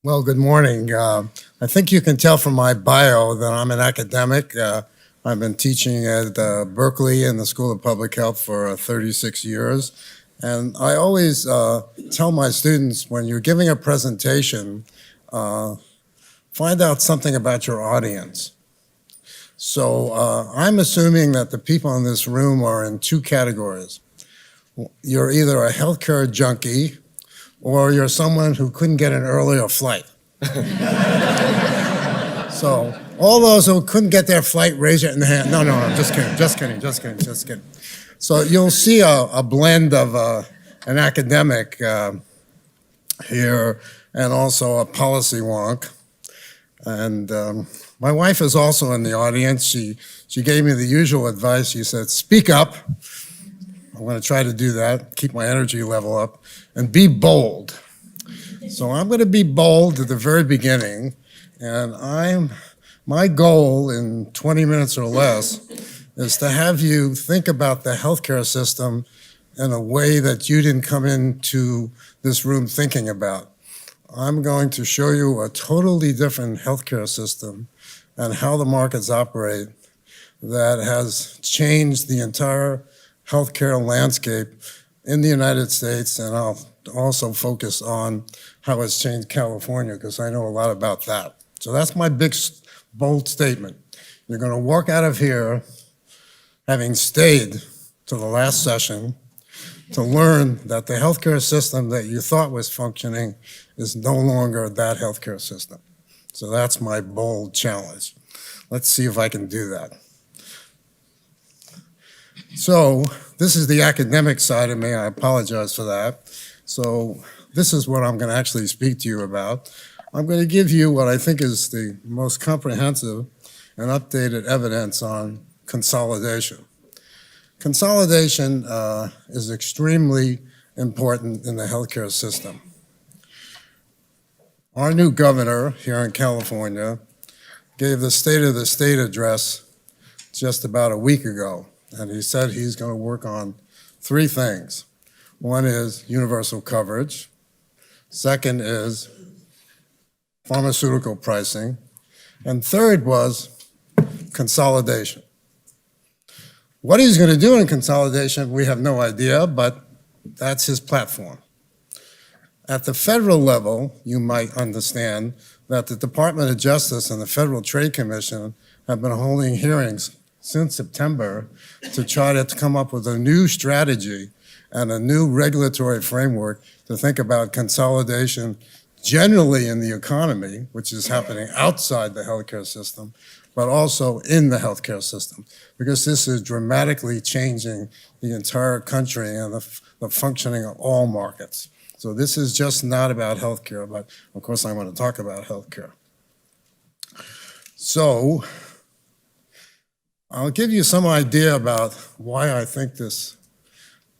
Well, good morning. I think you can tell from my bio that I'm an academic. I've been teaching at Berkeley in the School of Public Health for 36 years. And I always tell my students, when you're giving a presentation, find out something about your audience. So I'm assuming that the people in this room are in two categories. You're either a healthcare junkie or you're someone who couldn't get an earlier flight. So all those who couldn't get their flight, raise your hand. No, just kidding. So you'll see a blend of an academic here and also a policy wonk. And my wife is also in the audience. She gave me the usual advice. She said, speak up. I'm going to try to do that, keep my energy level up, and be bold. So I'm going to be bold at the very beginning, and my goal in 20 minutes or less is to have you think about the healthcare system in a way that you didn't come into this room thinking about. I'm going to show you a totally different healthcare system and how the markets operate that has changed the entire healthcare landscape in the United States, and I'll also focus on how it's changed California, because I know a lot about that. So that's my big, bold statement. You're going to walk out of here having stayed to the last session to learn that the healthcare system that you thought was functioning is no longer that healthcare system. So that's my bold challenge. Let's see if I can do that. So this is the academic side of me. I apologize for that. So this is what I'm going to actually speak to you about. I'm going to give you what I think is the most comprehensive and updated evidence on consolidation. Consolidation is extremely important in the healthcare system. Our new governor here in California gave the State of the State address just about a week ago. And he said he's going to work on three things. One is universal coverage. Second is pharmaceutical pricing. And third was consolidation. What he's going to do in consolidation, we have no idea, but that's his platform. At the federal level, you might understand that the Department of Justice and the Federal Trade Commission have been holding hearings since September to try to come up with a new strategy and a new regulatory framework to think about consolidation generally in the economy, which is happening outside the healthcare system, but also in the healthcare system, because this is dramatically changing the entire country and the functioning of all markets. So this is just not about healthcare, but of course I want to talk about healthcare. So I'll give you some idea about why I think this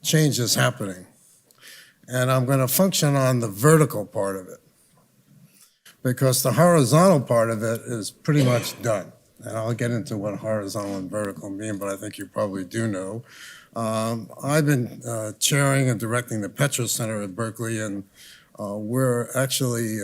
change is happening. And I'm going to function on the vertical part of it, because the horizontal part of it is pretty much done. And I'll get into what horizontal and vertical mean, but I think you probably do know. I've been chairing and directing the Petra Center at Berkeley, and we're actually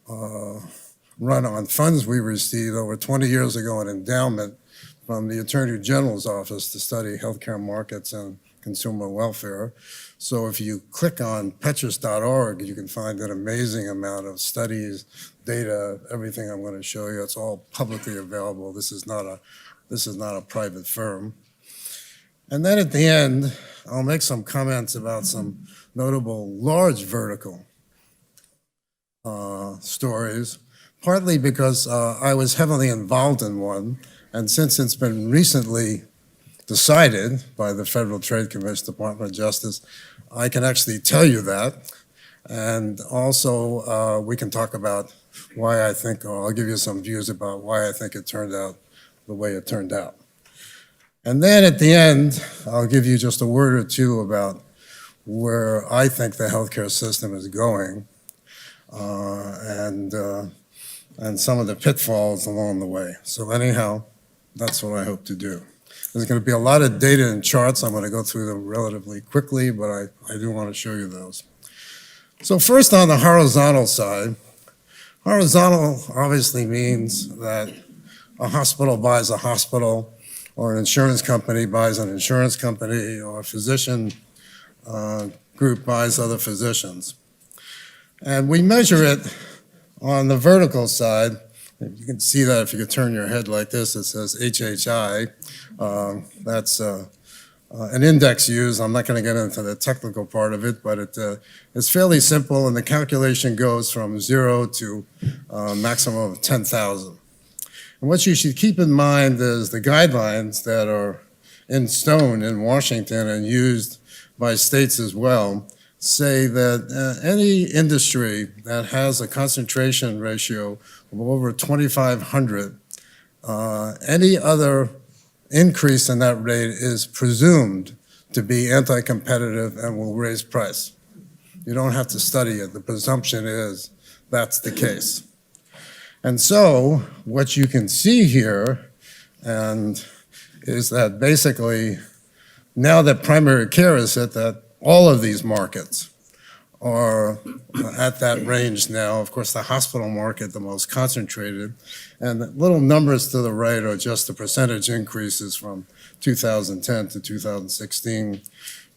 run on funds we received over 20 years ago, an endowment from the Attorney General's office to study healthcare markets and consumer welfare. So if you click on petras.org, you can find an amazing amount of studies, data, everything I'm going to show you. It's all publicly available. This is not a private firm. And then at the end, I'll make some comments about some notable large vertical stories, partly because I was heavily involved in one. And since it's been recently decided by the Federal Trade Commission, Department of Justice, I can actually tell you that. And also, we can talk about why I think, or I'll give you some views about why I think it turned out the way it turned out. And then at the end, I'll give you just a word or two about where I think the healthcare system is going, and some of the pitfalls along the way. So anyhow, that's what I hope to do. There's going to be a lot of data and charts. I'm going to go through them relatively quickly, but I do want to show you those. So first, on the horizontal side, Horizontal obviously means that a hospital buys a hospital, or an insurance company buys an insurance company, or a physician group buys other physicians. And we measure it on the vertical side. You can see that if you could turn your head like this, it says HHI. That's an index used. I'm not going to get into the technical part of it, but it's fairly simple, and the calculation goes from 0 to a maximum of 10,000. And what you should keep in mind is the guidelines that are in stone in Washington and used by states as well say that any industry that has a concentration ratio of over 2,500, any other increase in that rate is presumed to be anti-competitive and will raise price. You don't have to study it. The presumption is that's the case. And so what you can see here is that basically now that primary care is hit, that all of these markets are at that range now. Of course, the hospital market, the most concentrated, and the little numbers to the right are just the percentage increases from 2010 to 2016.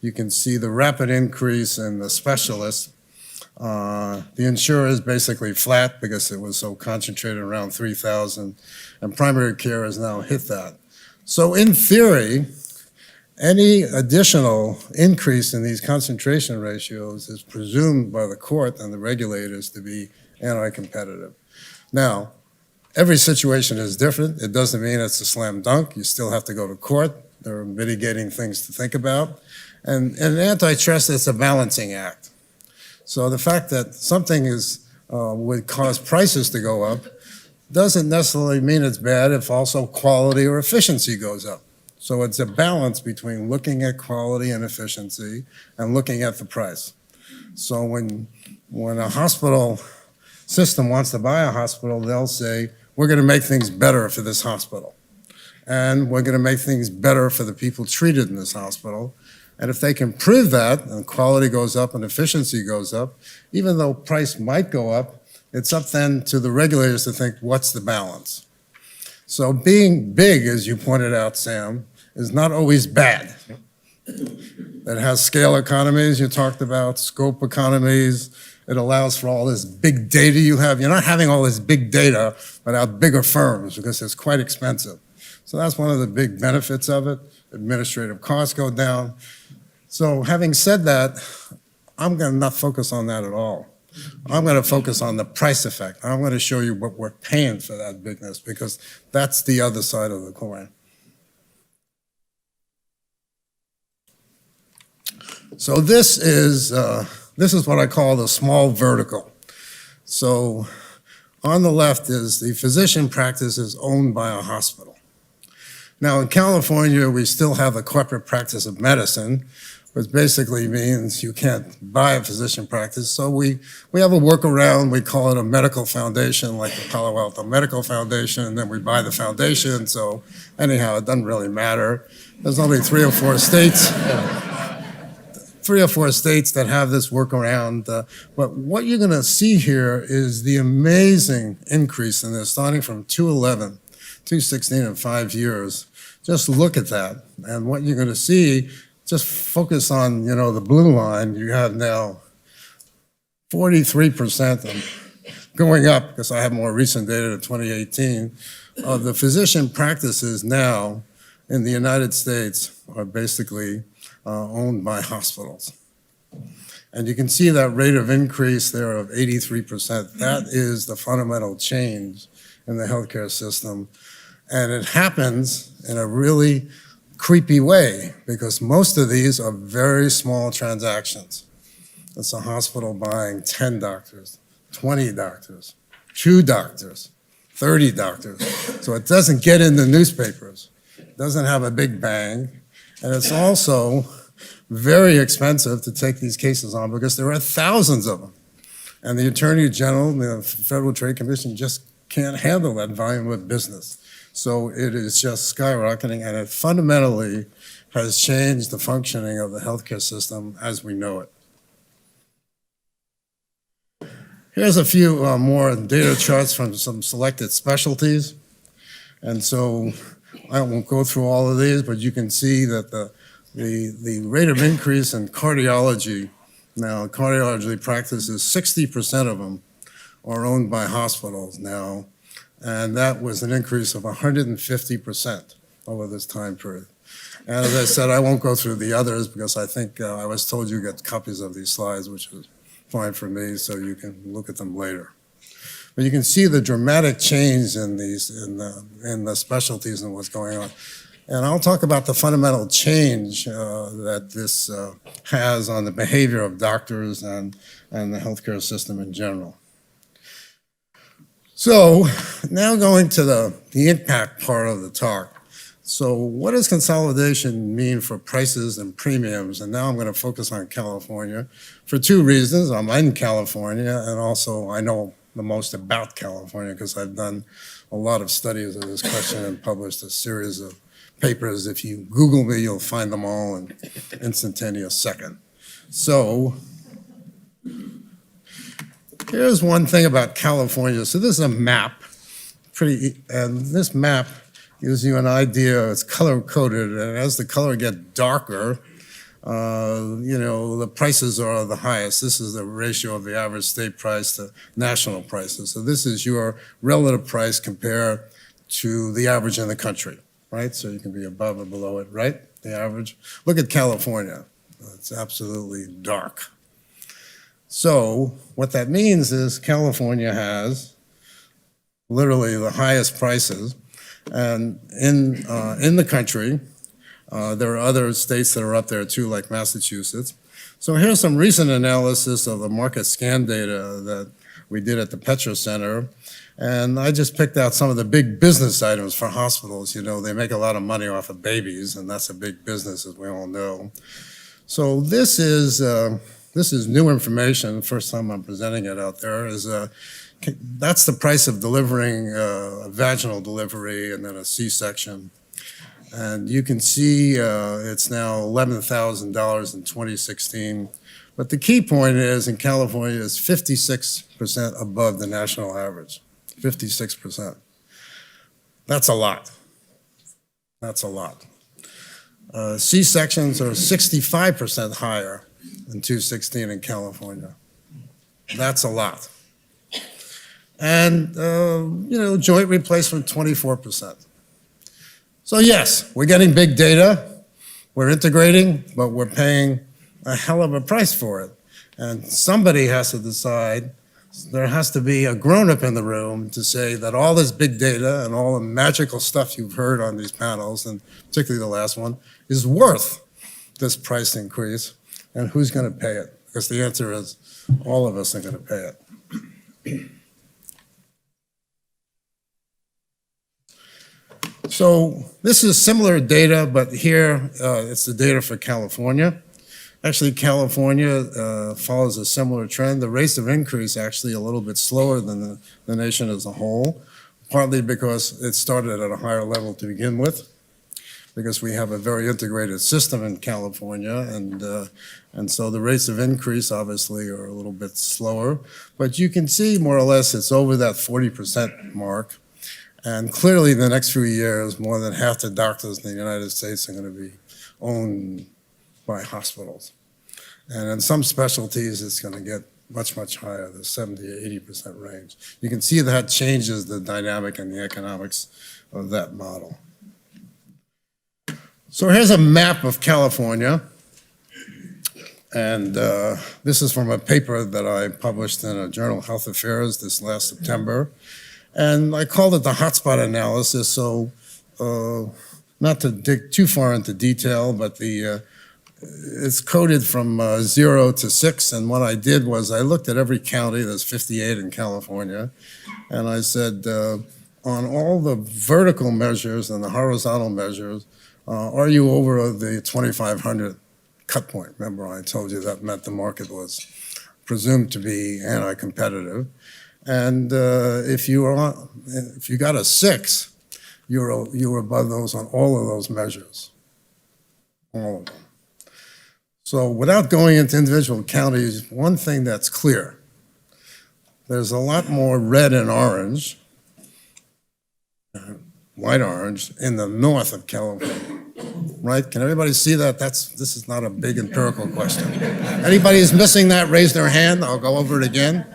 You can see the rapid increase in the specialists. The insurer is basically flat because it was so concentrated around 3,000, and primary care has now hit that. So in theory, any additional increase in these concentration ratios is presumed by the court and the regulators to be anti-competitive. Now, every situation is different. It doesn't mean it's a slam dunk. You still have to go to court. There are mitigating things to think about. And in antitrust, it's a balancing act. So the fact that something would cause prices to go up doesn't necessarily mean it's bad if also quality or efficiency goes up. So it's a balance between looking at quality and efficiency and looking at the price. So when a hospital system wants to buy a hospital, they'll say, we're going to make things better for this hospital. And we're going to make things better for the people treated in this hospital. And if they can prove that, and quality goes up and efficiency goes up, even though price might go up, it's up then to the regulators to think, what's the balance? So being big, as you pointed out, Sam, is not always bad. It has scale economies you talked about, scope economies. It allows for all this big data you have. You're not having all this big data without bigger firms because it's quite expensive. So that's one of the big benefits of it. Administrative costs go down. So having said that, I'm going to not focus on that at all. I'm going to focus on the price effect. I'm going to show you what we're paying for that bigness because that's the other side of the coin. So this is what I call the small vertical. So on the left is the physician practice is owned by a hospital. Now in California, we still have the corporate practice of medicine, which basically means you can't buy a physician practice. So we have a workaround. We call it a medical foundation, like the Palo Alto Medical Foundation, and then we buy the foundation. So anyhow, it doesn't really matter. There's only 3 or 4 states. 3 or 4 states that have this workaround. But what you're going to see here is the amazing increase in this, starting from 211, 216 in 5 years. Just look at that. And what you're going to see, just focus on, the blue line. You have now 43% going up, because I have more recent data to 2018, of the physician practices now in the United States are basically owned by hospitals. And you can see that rate of increase there of 83%. That is the fundamental change in the healthcare system. And it happens in a really creepy way because most of these are very small transactions. It's a hospital buying 10 doctors, 20 doctors, 2 doctors, 30 doctors. So it doesn't get in the newspapers. It doesn't have a big bang. And it's also very expensive to take these cases on because there are thousands of them. And the Attorney General, the Federal Trade Commission just can't handle that volume of business. So it is just skyrocketing, and it fundamentally has changed the functioning of the healthcare system as we know it. Here's a few more data charts from some selected specialties. And so I won't go through all of these, but you can see that the rate of increase in cardiology, now cardiology practices, 60% of them are owned by hospitals now, and that was an increase of 150% over this time period. And as I said, I won't go through the others because I think I was told you get copies of these slides, which is fine for me, so you can look at them later. But you can see the dramatic change in the specialties and what's going on. And I'll talk about the fundamental change that this has on the behavior of doctors and the healthcare system in general. So now going to the impact part of the talk. So what does consolidation mean for prices and premiums? And now I'm going to focus on California for two reasons. I'm in California, and also I know the most about California because I've done a lot of studies of this question and published a series of papers. If you Google me, you'll find them all in instantaneous second. So here's one thing about California. So this is a map, and this map gives you an idea. It's color-coded, and as the color gets darker, the prices are the highest. This is the ratio of the average state price to national prices. So this is your relative price compared to the average in the country, right? So you can be above or below it, right? The average. Look at California. It's absolutely dark. So what that means is California has literally the highest prices. And in the country, there are other states that are up there too, like Massachusetts. So here's some recent analysis of the market scan data that we did at the Petro Center. And I just picked out some of the big business items for hospitals. You know, they make a lot of money off of babies, and that's a big business, as we all know. So this is new information. First time I'm presenting it out there is that's the price of delivering a vaginal delivery and then a C-section. And you can see it's now $11,000 in 2016. But the key point is in California is 56% above the national average, 56%. That's a lot. That's a lot. C-sections are 65% higher in 2016 in California. That's a lot. And, joint replacement, 24%. So yes, we're getting big data, we're integrating, but we're paying a hell of a price for it. And somebody has to decide, there has to be a grown-up in the room to say that all this big data and all the magical stuff you've heard on these panels, and particularly the last one, is worth this price increase, and who's going to pay it? Because the answer is all of us are going to pay it. So this is similar data, but here it's the data for California. Actually, California follows a similar trend. The rates of increase actually a little bit slower than the nation as a whole, partly because it started at a higher level to begin with, because we have a very integrated system in California, and so the rates of increase obviously are a little bit slower. But you can see more or less it's over that 40% mark. And clearly, in the next few years, more than half the doctors in the United States are going to be owned by hospitals. And in some specialties, it's going to get much, much higher, the 70 or 80% range. You can see that changes the dynamic and the economics of that model. So here's a map of California. And this is from a paper that I published in a journal, Health Affairs, this last September. And I called it the hotspot analysis, so not to dig too far into detail, but it's coded from 0 to 6, and what I did was I looked at every county, there's 58 in California, and I said, on all the vertical measures and the horizontal measures, are you over the 2,500 cut point? Remember, I told you that meant the market was presumed to be anti-competitive. And if you got a 6, you were above those on all of those measures, all of them. So without going into individual counties, one thing that's clear, there's a lot more red and orange, white orange, in the north of California, right? Can everybody see that? This is not a big empirical question. Anybody who's missing that, raise their hand. I'll go over it again.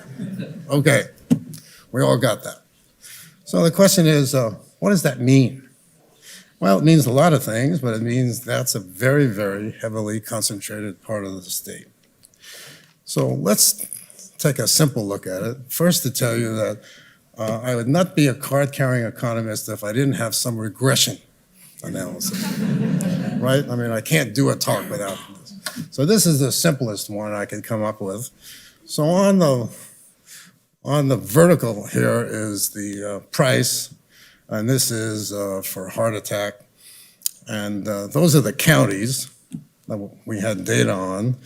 Okay, we all got that. So the question is, what does that mean? Well, it means a lot of things, but it means that's a very, very heavily concentrated part of the state. So let's take a simple look at it. First, to tell you that I would not be a card-carrying economist if I didn't have some regression analysis, right? I mean, I can't do a talk without this. So this is the simplest one I could come up with. So on the vertical here is the price, and this is for heart attack. And those are the counties that we had data on.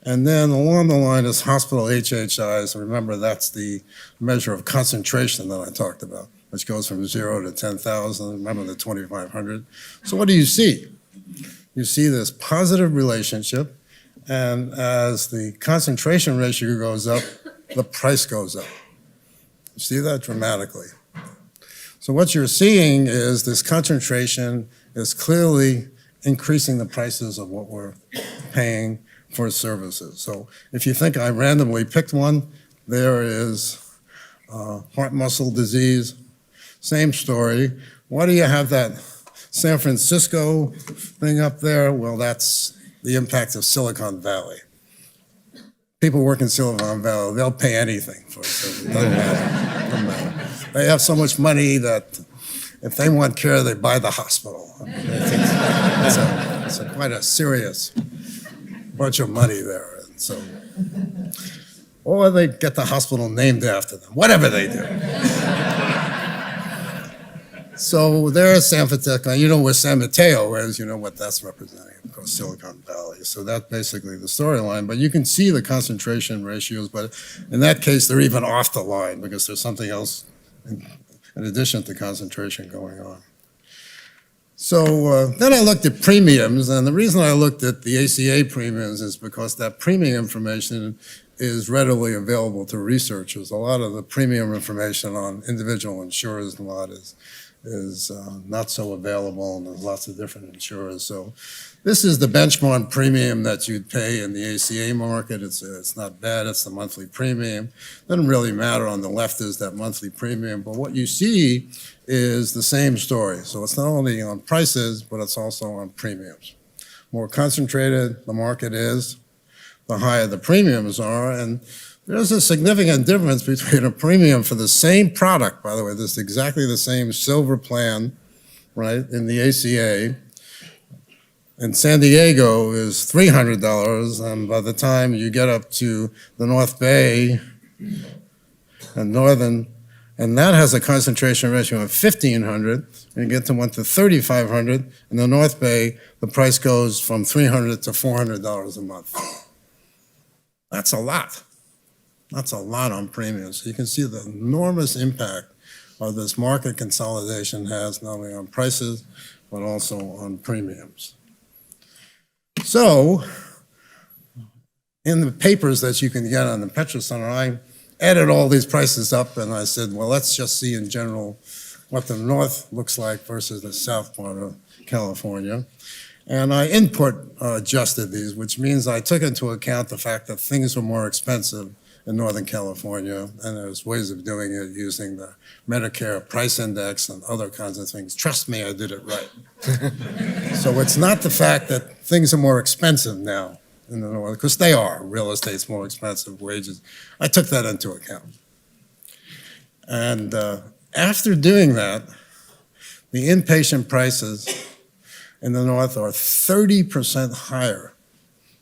And then along the line is hospital HHIs. Remember, that's the measure of concentration that I talked about, which goes from 0 to 10,000. Remember the 2,500. So what do you see? You see this positive relationship, and as the concentration ratio goes up, the price goes up. You see that dramatically. So what you're seeing is this concentration is clearly increasing the prices of what we're paying for services. So if you think I randomly picked one, there is heart muscle disease, same story. Why do you have that San Francisco thing up there? Well, that's the impact of Silicon Valley. People work in Silicon Valley, they'll pay anything for it, so it doesn't matter. Doesn't matter. They have so much money that if they want care, they buy the hospital. I mean, it's quite a serious bunch of money there. And so, or they get the hospital named after them, whatever they do. So there's San Francisco. You know where San Mateo is, you know what that's representing, of course, Silicon Valley. So that's basically the storyline. But you can see the concentration ratios, but in that case, they're even off the line because there's something else in addition to concentration going on. So then I looked at premiums, and the reason I looked at the ACA premiums is because that premium information is readily available to researchers. A lot of the premium information on individual insurers and a lot is not so available, and there's lots of different insurers. So this is the benchmark premium that you'd pay in the ACA market. It's not bad, it's the monthly premium. Doesn't really matter. On the left is that monthly premium, but what you see is the same story. So it's not only on prices, but it's also on premiums. More concentrated the market is, the higher the premiums are, and there's a significant difference between a premium for the same product, by the way, this is exactly the same silver plan, right, in the ACA. In San Diego is $300, and by the time you get up to the North Bay and Northern, and that has a concentration ratio of 1,500, and you get to one to 3,500, in the North Bay, the price goes from $300 to $400 a month. That's a lot. That's a lot on premiums. So you can see the enormous impact of this market consolidation has not only on prices, but also on premiums. So, in the papers that you can get on the Petra Center, I added all these prices up and I said, well, let's just see in general what the north looks like versus the south part of California. And I input adjusted these, which means I took into account the fact that things were more expensive in Northern California, and there's ways of doing it using the Medicare price index and other kinds of things. Trust me, I did it right. So it's not the fact that things are more expensive now in the North, because they are. Real estate's more expensive, wages. I took that into account. And after doing that, the inpatient prices in the North are 30% higher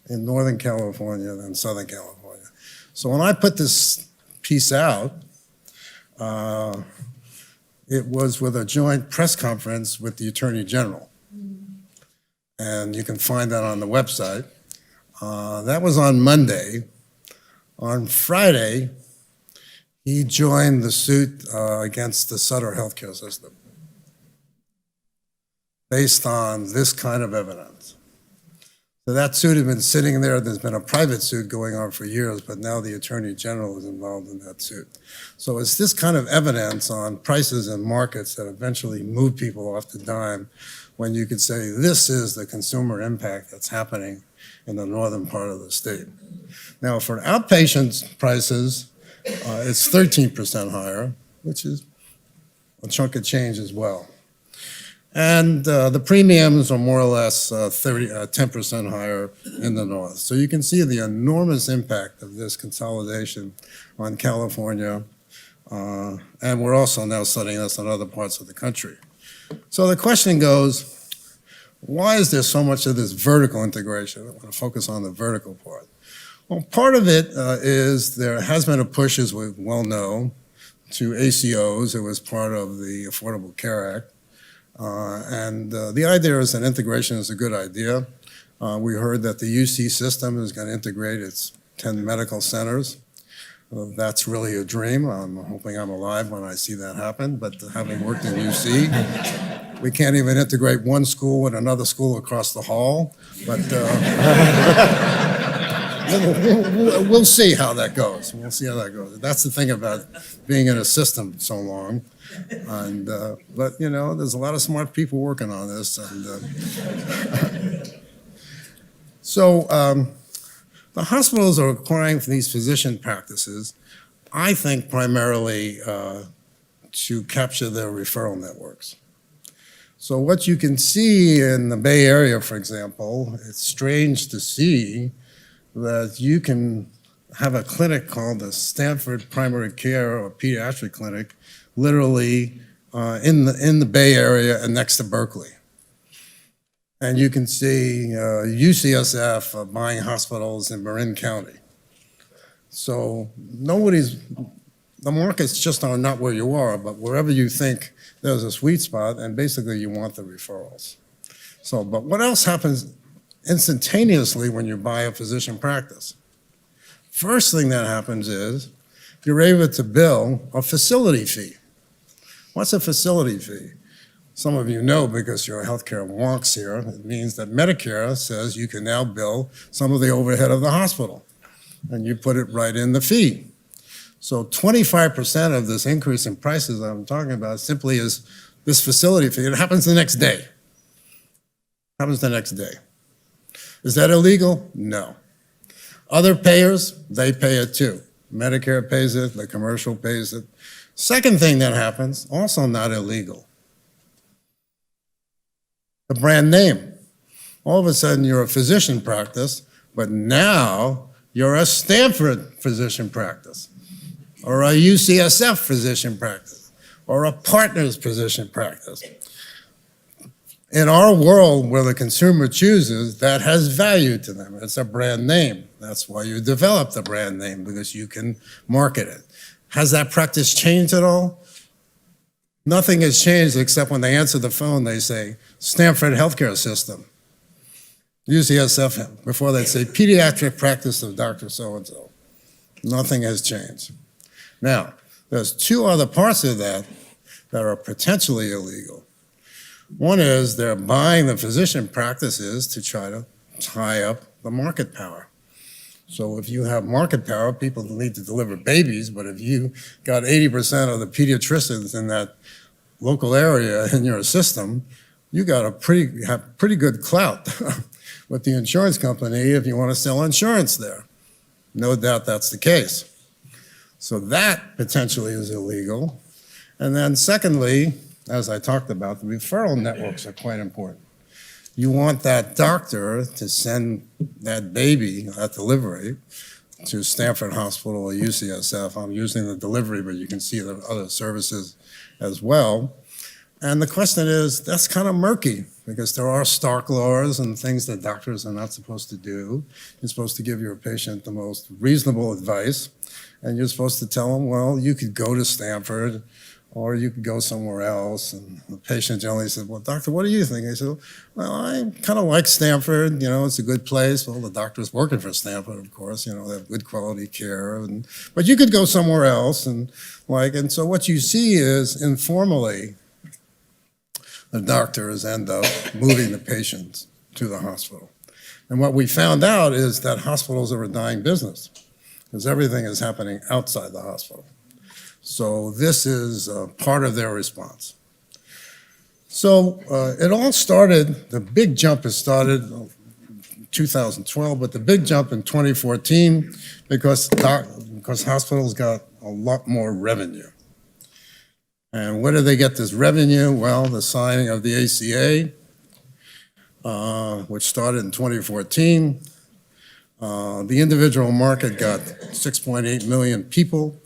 in Northern California than Southern California. So when I put this piece out, it was with a joint press conference with the Attorney General. And you can find that on the website. That was on Monday. On Friday, he joined the suit against the Sutter healthcare system based on this kind of evidence. So that suit had been sitting there. There's been a private suit going on for years, but now the Attorney General is involved in that suit. So it's this kind of evidence on prices and markets that eventually move people off the dime when you could say this is the consumer impact that's happening in the northern part of the state. Now, for outpatient prices, it's 13% higher, which is a chunk of change as well. And the premiums are more or less 10% higher in the north. So you can see the enormous impact of this consolidation on California, and we're also now studying this in other parts of the country. So the question goes, why is there so much of this vertical integration? I want to focus on the vertical part. Well, part of it is there has been a push, as we well know, to ACOs. It was part of the Affordable Care Act. The idea is that integration is a good idea. We heard that the UC system is going to integrate its 10 medical centers. That's really a dream. I'm hoping I'm alive when I see that happen, but having worked in UC, we can't even integrate one school with another school across the hall, but we'll see how that goes. We'll see how that goes. That's the thing about being in a system so long. But you know, there's a lot of smart people working on this. The hospitals are acquiring from these physician practices, I think primarily to capture their referral networks. So what you can see in the Bay Area, for example, it's strange to see that you can have a clinic called the Stanford Primary Care or Pediatric Clinic, literally in the Bay Area and next to Berkeley. And you can see UCSF buying hospitals in Marin County. So the markets just are not where you are, but wherever you think there's a sweet spot, and basically you want the referrals. So, but what else happens instantaneously when you buy a physician practice? First thing that happens is you're able to bill a facility fee. What's a facility fee? Some of you know because you're healthcare wonks here. It means that Medicare says you can now bill some of the overhead of the hospital, and you put it right in the fee. So 25% of this increase in prices that I'm talking about simply is this facility fee. It happens the next day. Happens the next day. Is that illegal? No. Other payers, they pay it too. Medicare pays it, the commercial pays it. Second thing that happens, also not illegal. The brand name. All of a sudden you're a physician practice, but now you're a Stanford physician practice, or a UCSF physician practice, or a Partners physician practice. In our world where the consumer chooses, that has value to them. It's a brand name. That's why you develop the brand name, because you can market it. Has that practice changed at all? Nothing has changed except when they answer the phone, they say, Stanford Healthcare System, UCSF, before they'd say, pediatric practice of Dr. So-and-so. Nothing has changed. Now, there's two other parts of that that are potentially illegal. One is they're buying the physician practices to try to tie up the market power. So if you have market power, people need to deliver babies, but if you got 80% of the pediatricians in that local area in your system, you got have pretty good clout with the insurance company if you want to sell insurance there. No doubt that's the case. So that potentially is illegal. And then secondly, as I talked about, the referral networks are quite important. You want that doctor to send that baby at delivery to Stanford Hospital or UCSF. I'm using the delivery, but you can see the other services as well. And the question is, that's kind of murky because there are Stark laws and things that doctors are not supposed to do. You're supposed to give your patient the most reasonable advice, and you're supposed to tell them, well, you could go to Stanford or you could go somewhere else. And the patient generally says, well, doctor, what do you think? I said, well, I kind of like Stanford. You know, it's a good place. Well, the doctor's working for Stanford, of course. You know, they have good quality care. But you could go somewhere else. And so what you see is informally, the doctors end up moving the patients to the hospital. And what we found out is that hospitals are a dying business because everything is happening outside the hospital. So this is part of their response. So it all started, the big jump has started in 2012, but the big jump in 2014 because hospitals got a lot more revenue. And where did they get this revenue? Well, the signing of the ACA, which started in 2014. The individual market got 6.8 million people.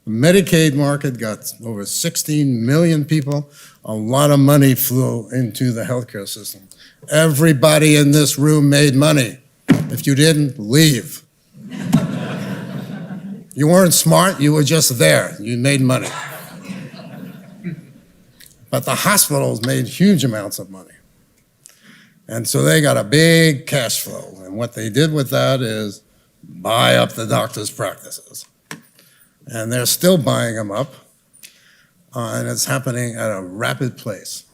The Medicaid market got over 16 million people. A lot of money flew into the healthcare system. Everybody in this room made money. If you didn't, leave. You weren't smart, you were just there. You made money. But the hospitals made huge amounts of money. And so they got a big cash flow. And what they did with that is buy up the doctors' practices. And they're still buying them up. And it's happening at a rapid pace.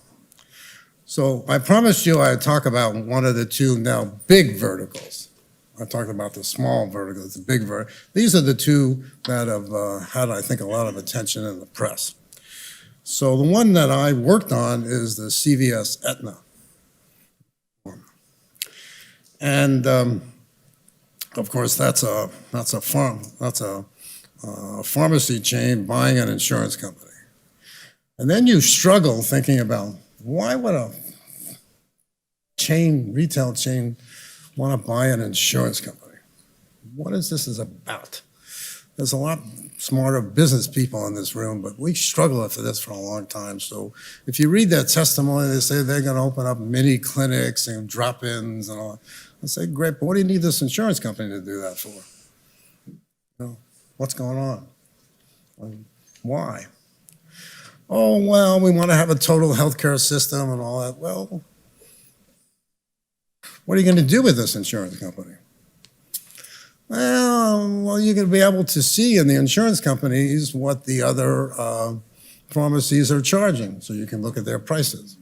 So I promised you I'd talk about one of the two now big verticals. I talked about the small verticals, the big vertical. These are the two that have had, I think, a lot of attention in the press. So the one that I worked on is the CVS Aetna. And of course, that's a pharmacy chain buying an insurance company. And then you struggle thinking about why would a retail chain want to buy an insurance company? What is this about? There's a lot smarter business people in this room, but we struggled for this for a long time. So if you read their testimony, they say they're going to open up mini clinics and drop-ins and all. I say, great, but what do you need this insurance company to do that for? You know, what's going on? Why? Oh, well, we want to have a total healthcare system and all that. Well, what are you going to do with this insurance company? Well, you're going to be able to see in the insurance companies what the other pharmacies are charging, so you can look at their prices.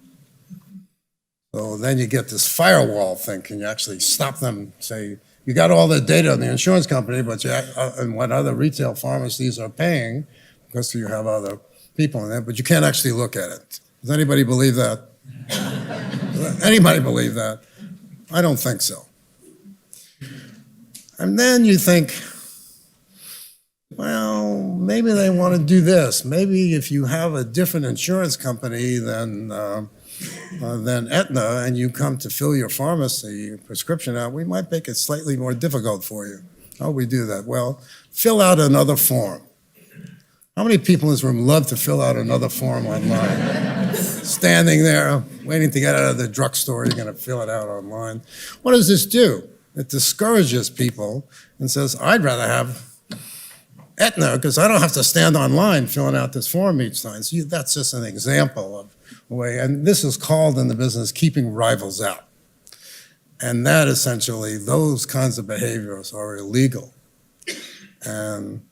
So then you get this firewall thing. Can you actually stop them, say, you got all the data on the insurance company, but and what other retail pharmacies are paying, because you have other people in there, but you can't actually look at it. Does anybody believe that? Does anybody believe that? I don't think so. And then you think, well, maybe they want to do this. Maybe if you have a different insurance company than Aetna and you come to fill your pharmacy prescription out, we might make it slightly more difficult for you. How do we do that? Well, fill out another form. How many people in this room love to fill out another form online? Standing there, waiting to get out of the drugstore, you're going to fill it out online. What does this do? It discourages people and says, I'd rather have Aetna because I don't have to stand online filling out this form each time. So that's just an example of a way, and this is called in the business keeping rivals out. And that essentially, those kinds of behaviors are illegal. And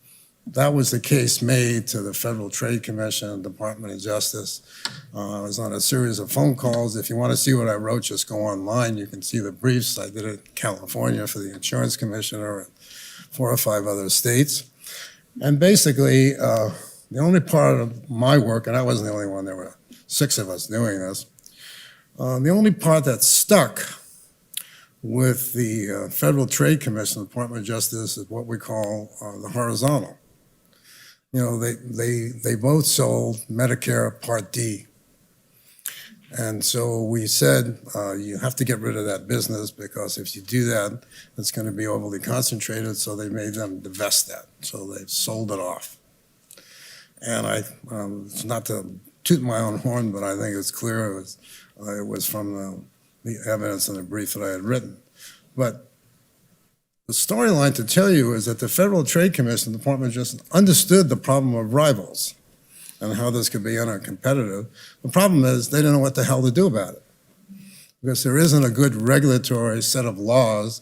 that was the case made to the Federal Trade Commission, Department of Justice. I was on a series of phone calls. If you want to see what I wrote, just go online. You can see the briefs. I did it in California for the Insurance Commissioner and 4 or 5 other states. And basically, the only part of my work, and I wasn't the only one, there were 6 of us doing this, the only part that stuck with the Federal Trade Commission, the Department of Justice, is what we call the horizontal. You know, they both sold Medicare Part D. And so we said, you have to get rid of that business because if you do that, it's going to be overly concentrated. So they made them divest that. So they've sold it off. And it's not to toot my own horn, but I think it's clear it was from the evidence in the brief that I had written. But the storyline to tell you is that the Federal Trade Commission, the Department of Justice, understood the problem of rivals and how this could be anti-competitive. The problem is they don't know what the hell to do about it because there isn't a good regulatory set of laws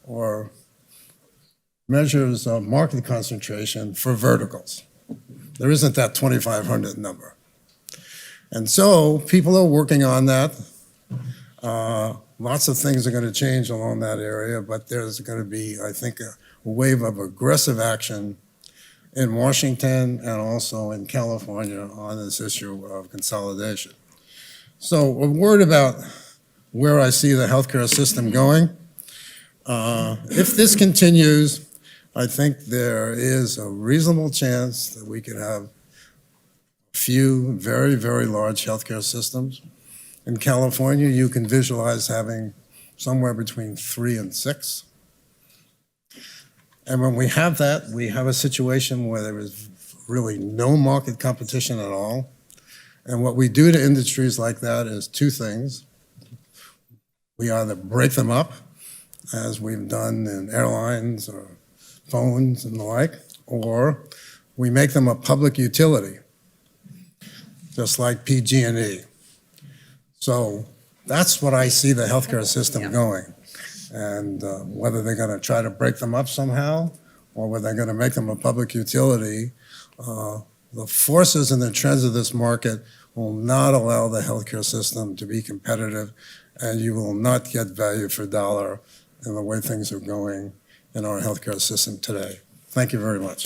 or measures of market concentration for verticals. There isn't that 2,500 number. And so people are working on that. lots of things are going to change along that area, but there's going to be, I think, a wave of aggressive action in Washington and also in California on this issue of consolidation. So a word about where I see the healthcare system going. If this continues, I think there is a reasonable chance that we could have a few very, very large healthcare systems. In California, you can visualize having somewhere between 3 and 6. And when we have that, we have a situation where there is really no market competition at all. And what we do to industries like that is two things. We either break them up, as we've done in airlines or phones and the like, or we make them a public utility, just like PG&E. So that's what I see the healthcare system going. And whether they're going to try to break them up somehow or whether they're going to make them a public utility, the forces and the trends of this market will not allow the healthcare system to be competitive, and you will not get value for dollar in the way things are going in our healthcare system today. Thank you very much.